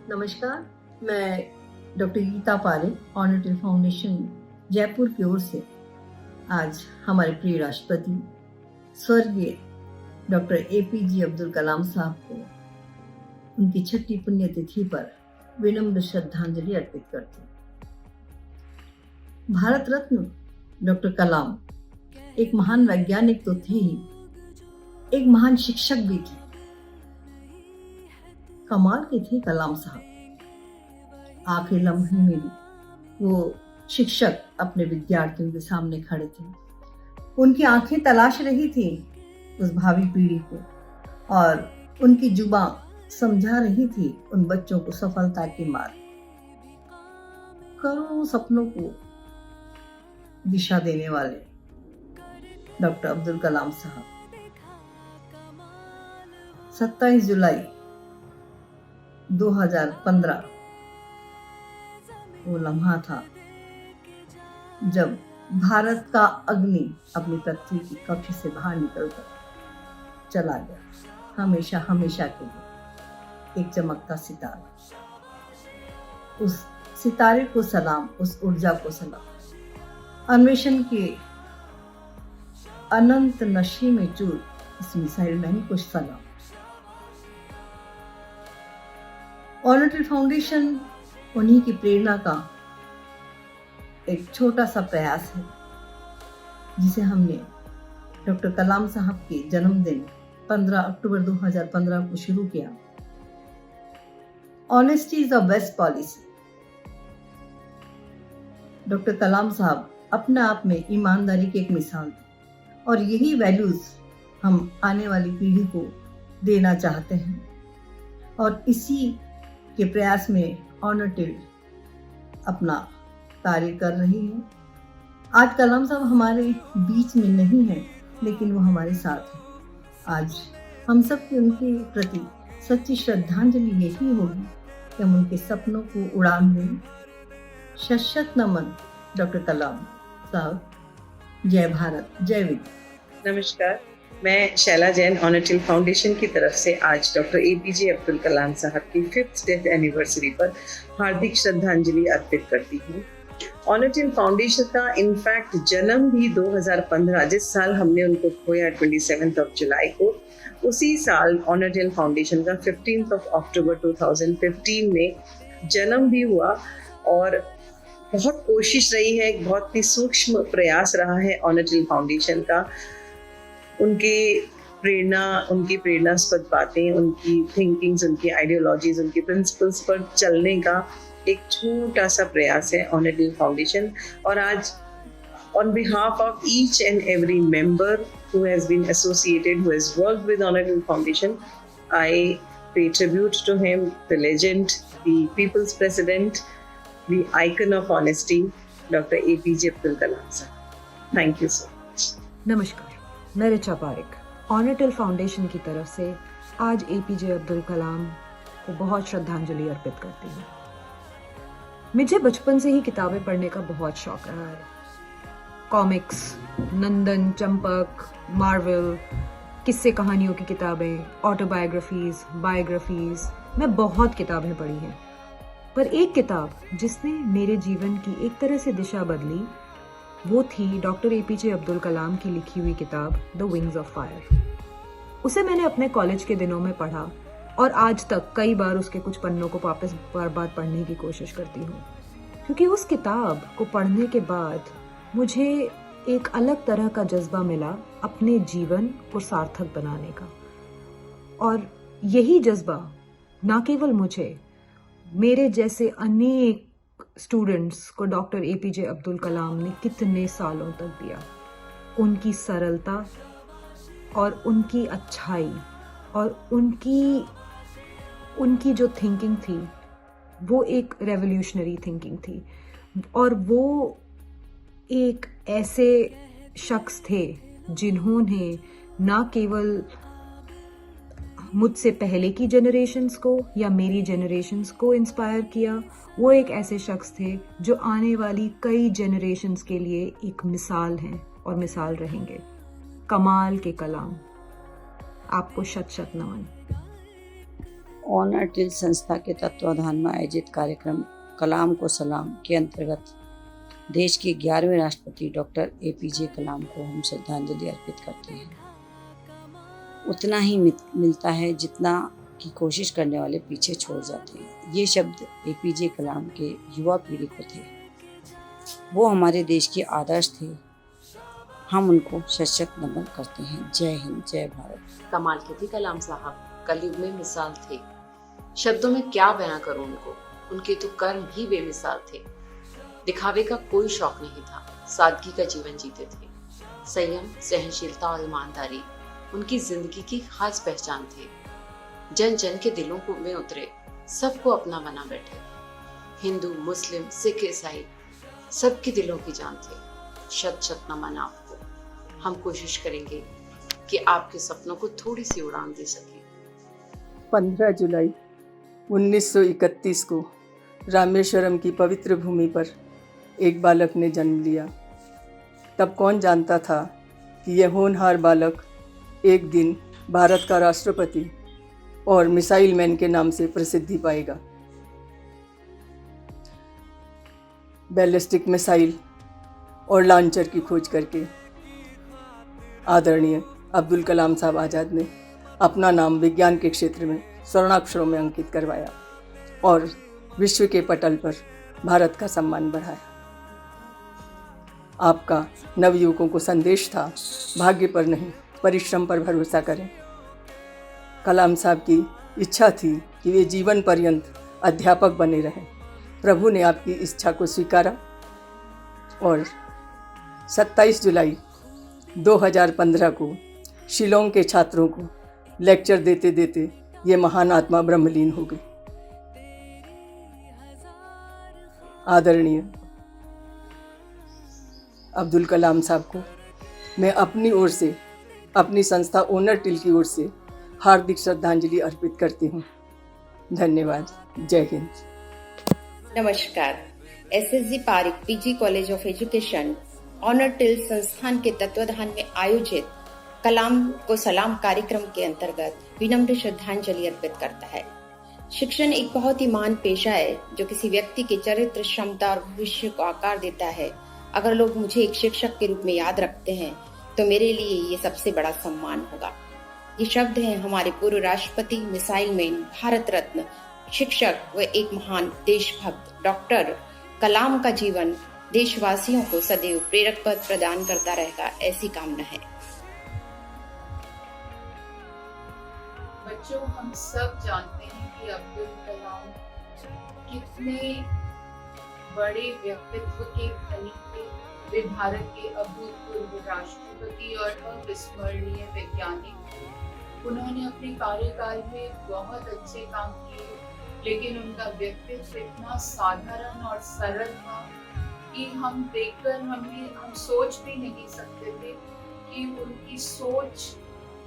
नमस्कार, मैं डॉक्टर गीता पारे, ऑनरेटिव फाउंडेशन जयपुर की ओर से आज हमारे प्रिय राष्ट्रपति स्वर्गीय डॉक्टर एपीजे अब्दुल कलाम साहब को उनकी 6ठी पुण्यतिथि पर विनम्र श्रद्धांजलि अर्पित करती हूँ। भारत रत्न डॉक्टर कलाम एक महान वैज्ञानिक तो थे ही, एक महान शिक्षक भी थे। कमाल के थे कलाम साहब। आखिरी लम्हे में भी वो शिक्षक अपने विद्यार्थियों के सामने खड़े थे। उनकी आंखें तलाश रही थी उस भावी पीढ़ी को और उनकी जुबां समझा रही थी उन बच्चों को सफलता की मार्ग। करोड़ों सपनों को दिशा देने वाले डॉक्टर अब्दुल कलाम साहब 27 जुलाई 2015 वो लम्हा था जब भारत का अग्नि अपनी पृथ्वी की कक्ष से बाहर निकलकर चला गया, हमेशा हमेशा के लिए एक चमकता सितारा। उस सितारे को सलाम, उस ऊर्जा को सलाम। अन्वेषण के अनंत नशे में चूर इस मिसाइल मैन को सलाम। ऑनरेटिव फाउंडेशन उन्हीं की प्रेरणा का एक छोटा सा प्रयास है जिसे हमने डॉक्टर कलाम साहब के जन्मदिन 15 अक्टूबर 2015 को शुरू किया। Honesty is the best policy. Doctor Kalam sahab अपने आप में ईमानदारी की एक मिसाल थी और यही वैल्यूज हम आने वाली पीढ़ी को देना चाहते हैं और इसी के प्रयास में ऑनरेटिव अपना कार्य कर रही है। आज कलाम साहब हमारे बीच में नहीं है, लेकिन वो हमारे साथ है। आज हम सब की उनके प्रति सच्ची श्रद्धांजलि यही होगी कि हम उनके सपनों को उड़ान दें। शत नमन डॉक्टर कलाम साहब। जय भारत, जय विज्ञान। नमस्कार, मैं शैला जैन ऑनरेटिव फाउंडेशन की तरफ से आज डॉक्टर एपीजे अब्दुल कलाम साहब की 5th डेथ एनिवर्सरी पर हार्दिक श्रद्धांजलि अर्पित करती हूँ। ऑनरेटिव फाउंडेशन का इनफैक्ट जन्म भी 2015, जिस साल हमने उनको खोया 27 जुलाई को, उसी साल ऑनरेटिव फाउंडेशन का 15 अक्टूबर 2015 में जन्म भी हुआ और बहुत कोशिश रही है, एक बहुत ही सूक्ष्म प्रयास रहा है ऑनरेटिव फाउंडेशन का। उनकी प्रेरणास्पद बातें, उनकी थिंकिंग्स, उनकी आइडियोलॉजीज, उनकी प्रिंसिपल्स पर चलने का एक छोटा सा प्रयास है ऑनरेटिव फाउंडेशन। और आज on behalf of each and every member who has been associated, who has worked with Honorable Foundation, I pay tribute to him, the legend, the people's president, the icon of honesty, Dr. APJ Abdul Kalam sir. Thank you so much. नमस्कार, मैं Richa Pareek ऑनरेटिव foundation की तरफ से आज APJ Abdul Kalam को बहुत श्रद्धांजलि अर्पित करती हूँ। मुझे बचपन से ही किताबें पढ़ने का बहुत शौक रहा है। कॉमिक्स, नंदन, चंपक, मार्वल, किस्से कहानियों की किताबें, ऑटोबायोग्राफीज, बायोग्राफीज, मैं बहुत किताबें पढ़ी हैं। पर एक किताब जिसने मेरे जीवन की एक तरह से दिशा बदली, वो थी डॉक्टर एपीजे अब्दुल कलाम की लिखी हुई किताब द विंग्स ऑफ फायर। उसे मैंने अपने कॉलेज के दिनों में पढ़ा और आज तक कई बार उसके कुछ पन्नों को वापस बार पढ़ने की कोशिश करती हूँ, क्योंकि उस किताब को पढ़ने के बाद मुझे एक अलग तरह का जज्बा मिला अपने जीवन को सार्थक बनाने का। और यही जज्बा ना केवल मुझे, मेरे जैसे अनेक स्टूडेंट्स को डॉक्टर एपीजे अब्दुल कलाम ने कितने सालों तक दिया। उनकी सरलता और उनकी अच्छाई और उनकी जो थिंकिंग थी वो एक रेवोल्यूशनरी थिंकिंग थी। और वो एक ऐसे शख्स थे जिन्होंने ना केवल मुझसे पहले की जनरेशन्स को या मेरी जनरेशन्स को इंस्पायर किया, वो एक ऐसे शख्स थे जो आने वाली कई जनरेशन्स के लिए एक मिसाल हैं और मिसाल रहेंगे। कमाल के कलाम, आपको शत शत नमन। ऑनर टिल संस्था के तत्वाधान में आयोजित कार्यक्रम कलाम को सलाम के अंतर्गत देश के 11वें राष्ट्रपति डॉक्टर APJ कलाम को हम श्रद्धांजलि अर्पित करते हैं। उतना ही मिलता है जितना की कोशिश करने वाले पीछे छोड़ जाते हैं। ये शब्द APJ कलाम के युवा पीढ़ी को थे। वो हमारे देश के आदर्श थे। हम उनको शत नमन करते हैं। जय हिंद, जय भारत। कमाल के थे कलाम साहब, कलयुग में मिसाल थे। शब्दों में क्या बयां करूं उनको, उनके तो कर्म भी बेमिसाल थे। दिखावे का कोई शौक नहीं था, सादगी का जीवन जीते थे। संयम, सहनशीलता और ईमानदारी उनकी जिंदगी की खास पहचान थे। जन जन के दिलों को में उतरे, सबको अपना बना बैठे। हिंदू, मुस्लिम, सिख, ईसाई सबके दिलों की जान थे। शत शत नमन आपको। हम कोशिश करेंगे कि आपके सपनों को थोड़ी सी उड़ान दे सके। 15 जुलाई 1931 को रामेश्वरम की पवित्र भूमि पर एक बालक ने जन्म लिया। तब कौन जानता था कि यह होनहार बालक एक दिन भारत का राष्ट्रपति और मिसाइल मैन के नाम से प्रसिद्धि पाएगा। बैलिस्टिक मिसाइल और लॉन्चर की खोज करके आदरणीय अब्दुल कलाम साहब आज़ाद ने अपना नाम विज्ञान के क्षेत्र में स्वर्णाक्षरों में अंकित करवाया और विश्व के पटल पर भारत का सम्मान बढ़ाया। आपका नवयुवकों को संदेश था, भाग्य पर नहीं परिश्रम पर भरोसा करें। कलाम साहब की इच्छा थी कि वे जीवन पर्यंत अध्यापक बने रहें। प्रभु ने आपकी इच्छा को स्वीकारा और 27 जुलाई 2015 को शिलोंग के छात्रों को लेक्चर देते देते ये महान आत्मा ब्रह्मलीन हो गई। आदरणीय अब्दुल कलाम साहब को मैं अपनी ओर से, अपनी संस्था ऑनर टिल की ओर से हार्दिक श्रद्धांजलि अर्पित करती हूँ। धन्यवाद। जय हिंद। नमस्कार। SSG Pareek PG college of education ऑनर टिल संस्थान के तत्वाधान में आयोजित कलाम को सलाम कार्यक्रम के अंतर्गत विनम्र श्रद्धांजलि अर्पित करता है। शिक्षण एक बहुत ही महान पेशा है जो किसी व्यक्ति के चरित्र, क्षमता और भविष्य को आकार देता है। अगर लोग मुझे एक शिक्षक के रूप में याद रखते हैं तो मेरे लिए ये सबसे बड़ा सम्मान होगा। ये शब्द हैं हमारे पूर्व राष्ट्रपति, मिसाइल मैन, भारत रत्न, शिक्षक व एक महान देशभक्त डॉक्टर कलाम का जीवन देशवासियों को सदैव प्रेरक पद प्रदान करता रहेगा, ऐसी कामना है। बच्चों, हम सब जानते हैं कि अब्दुल कलाम कितने बड़े व्यक्तित्व के धनी थे। वे भारत के अभूतपूर्व राष्ट्रपति और अविस्मरणीय वैज्ञानिक थे। उन्होंने अपने कार्यकाल में बहुत अच्छे काम किए, लेकिन उनका व्यक्तित्व इतना साधारण और सरल था कि हम देखकर हम सोच भी नहीं सकते थे कि उनकी सोच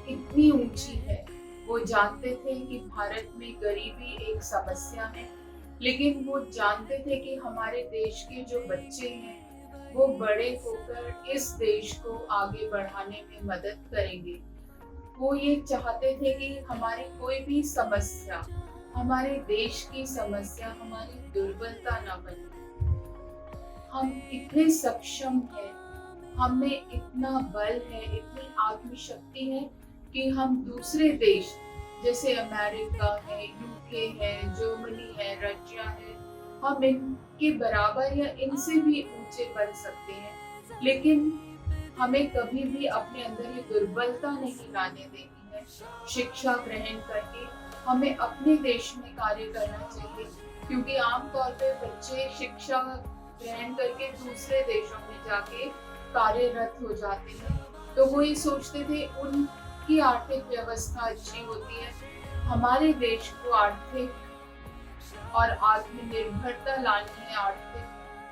इतनी ऊंची है। वो जानते थे कि भारत में गरीबी एक समस्या है, लेकिन वो जानते थे कि हमारे देश के जो बच्चे हैं वो बड़े होकर इस देश को आगे बढ़ाने में मदद करेंगे। वो ये चाहते थे कि हमारी कोई भी समस्या, हमारे देश की समस्या हमारी दुर्बलता न बने। हम इतने सक्षम हैं, हमें इतना बल है, इतनी आत्मशक्ति है कि हम दूसरे देश जैसे अमेरिका है, UK है, जर्मनी है, रशिया है, हम इनके बराबर या इनसे भी ऊंचे बन सकते हैं। लेकिन हमें कभी भी अपने अंदर ये दुर्बलता नहीं लाने देनी है। शिक्षा ग्रहण करके हमें अपने देश में कार्य करना चाहिए, क्योंकि आमतौर पर बच्चे शिक्षा ग्रहण करके दूसरे देशों में जाके कार्यरत हो जाते हैं। तो वो ये सोचते थे उनकी आर्थिक व्यवस्था अच्छी होती है। हमारे देश को आर्थिक और आत्मनिर्भरता लानी है, आर्थिक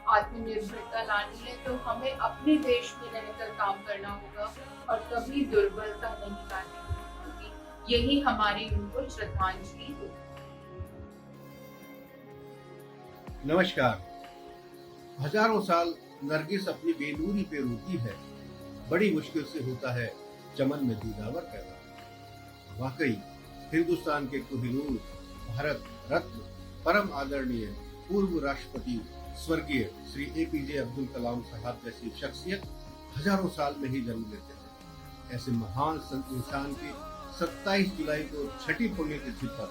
आत्मनिर्भरता लानी है, तो हमें अपने देश में रहकर काम करना होगा और कभी दुर्बलता नहीं लानी होगी। यही हमारी उनको श्रद्धांजलि होगी। नमस्कार। हजारों साल नरगिस अपनी बेनूरी पे रोती है, बड़ी मुश्किल से होता है चमन में दीदावर पैदा। वाकई हिंदुस्तान के कोहिनूर भारत रत्न परम आदरणीय पूर्व राष्ट्रपति स्वर्गीय श्री एपीजे अब्दुल कलाम साहब जैसी शख्सियत हजारों साल में ही जन्म लेते हैं। ऐसे महान संत इंसान की 27 जुलाई को छठी पुण्यतिथि पर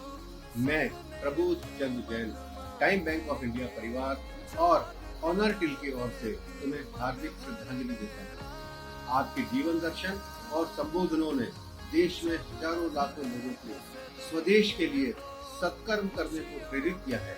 मैं Prabodh Chandra Jain time bank of India परिवार और ऑनर टिल की ओर से तुम्हें हार्दिक श्रद्धांजलि देता हूँ। आपके जीवन दर्शन और संबोधनों ने देश में हजारों लाखों लोगों को स्वदेश के लिए सत्कर्म करने को प्रेरित किया है।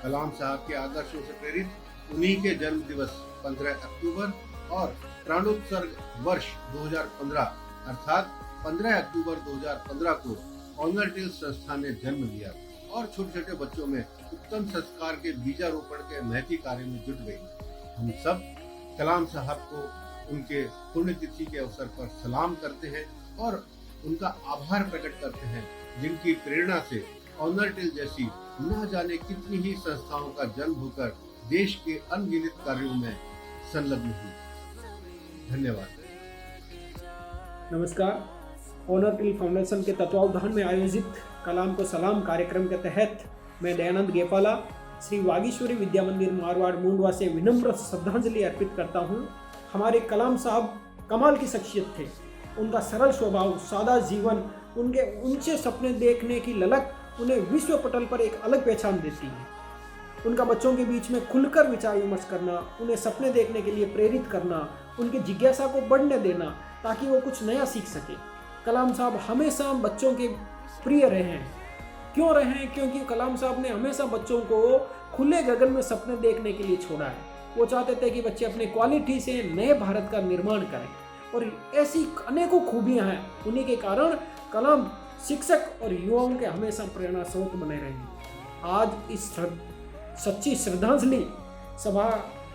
कलाम साहब के आदर्शों से प्रेरित उन्हीं के जन्म दिवस 15 अक्टूबर और प्राणोत्सर्ग वर्ष 2015 अर्थात 15 अक्टूबर 2015 को ऑनर टिल संस्थान ने जन्म लिया और छोटे छोटे बच्चों में उत्तम संस्कार के बीजारोपण के महती कार्य में जुट गई। हम सब कलाम साहब को उनके पुण्यतिथि के अवसर पर सलाम करते हैं और उनका आभार प्रकट करते हैं, जिनकी प्रेरणा से ऑनर टिल जैसी न जाने कितनी ही संस्थाओं का जन्म होकर देश के अनगिनत कार्यों में संलग्न हुई। धन्यवाद। नमस्कार। ऑनर टिल फाउंडेशन के तत्वावधान में आयोजित कलाम को सलाम कार्यक्रम के तहत मैं दयानंद गेपाला श्री वागीश्वरी विद्या मंदिर मारवाड़ मुंडवा से विनम्र श्रद्धांजलि अर्पित करता हूँ। हमारे कलाम साहब कमाल की शख्सियत थे। उनका सरल स्वभाव, सादा जीवन, उनके ऊंचे सपने देखने की ललक उन्हें विश्व पटल पर एक अलग पहचान देती है। उनका बच्चों के बीच में खुलकर विचार विमर्श करना, उन्हें सपने देखने के लिए प्रेरित करना, उनकी जिज्ञासा को बढ़ने देना ताकि वो कुछ नया सीख सके। कलाम साहब हमेशा बच्चों के प्रिय रहे हैं। क्यों रहे हैं? क्योंकि कलाम साहब ने हमेशा बच्चों को खुले गगन में सपने देखने के लिए छोड़ा है। वो चाहते थे कि बच्चे अपने क्वालिटी से नए भारत का निर्माण करें और ऐसी अनेकों खूबियां हैं। उन्हीं के कारण कलाम शिक्षक और युवाओं के हमेशा प्रेरणा स्रोत बने रहेंगे। आज इस सच्ची श्रद्धांजलि सभा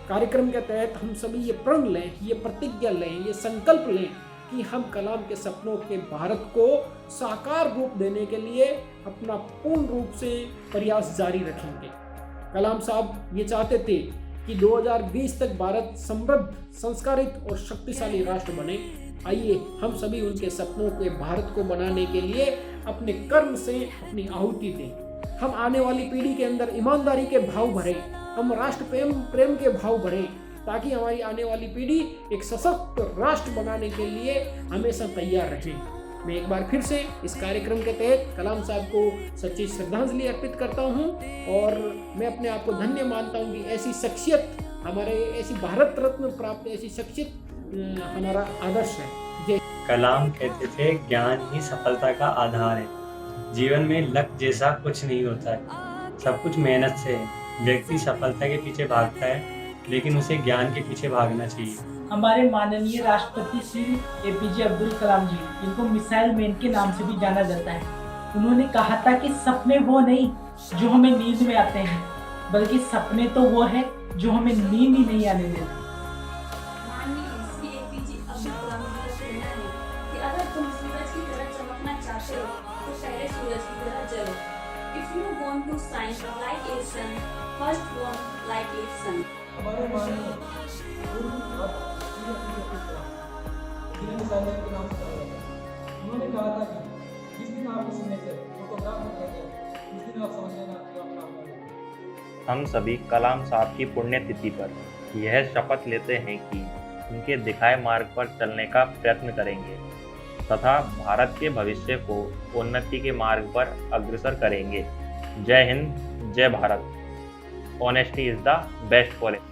कार्यक्रम के तहत हम सभी ये प्रण लें, ये प्रतिज्ञा लें, ये संकल्प लें कि हम कलाम के सपनों के भारत को साकार रूप देने के लिए अपना पूर्ण रूप से प्रयास जारी रखेंगे। कलाम साहब ये चाहते थे कि 2020 तक भारत समृद्ध, संस्कारित और शक्तिशाली राष्ट्र बने। आइए हम सभी उनके सपनों के भारत को बनाने के लिए अपने कर्म से अपनी आहुति दें। हम आने वाली पीढ़ी के अंदर ईमानदारी के भाव भरें, हम राष्ट्र प्रेम के भाव भरें, ताकि हमारी आने वाली पीढ़ी एक सशक्त राष्ट्र बनाने के लिए हमेशा तैयार रहे। मैं एक बार फिर से इस कार्यक्रम के तहत कलाम साहब को सच्ची श्रद्धांजलि अर्पित करता हूं और मैं अपने आप को धन्य मानता हूं कि ऐसी शख्सियत हमारे, ऐसी भारत रत्न प्राप्त ऐसी शख्सियत हमारा आदर्श है। जय। कलाम कहते थे ज्ञान ही सफलता का आधार है। जीवन में लक जैसा कुछ नहीं होता है, सब कुछ मेहनत से है। व्यक्ति सफलता के पीछे भागता है, लेकिन उसे ज्ञान के पीछे भागना चाहिए। हमारे माननीय राष्ट्रपति श्री एपीजे अब्दुल कलाम जी, इनको मिसाइल मैन के नाम से भी जाना जाता है, उन्होंने कहा था कि सपने वो नहीं जो हमें नींद में आते हैं, बल्कि सपने तो वो है जो हमें नींद ही नहीं आने देते। अगर तुम सूरज की तरह चमकना चाहते हो तो पहले सूरज की तरह जलो। If you want to shine like a sun, first burn like a sun. हमारे माननीय उन्होंने कहा था कि जिस दिन आप सीने से फोटोग्राफ करते हैं, उस दिन आप समझ लेना कि आप नाम। हम सभी कलाम साहब की पुण्यतिथि पर यह शपथ लेते हैं कि उनके दिखाए मार्ग पर चलने का प्रयत्न करेंगे तथा भारत के भविष्य को उन्नति के मार्ग पर अग्रसर करेंगे। जय हिंद, जय Bharat. Honesty is the best policy.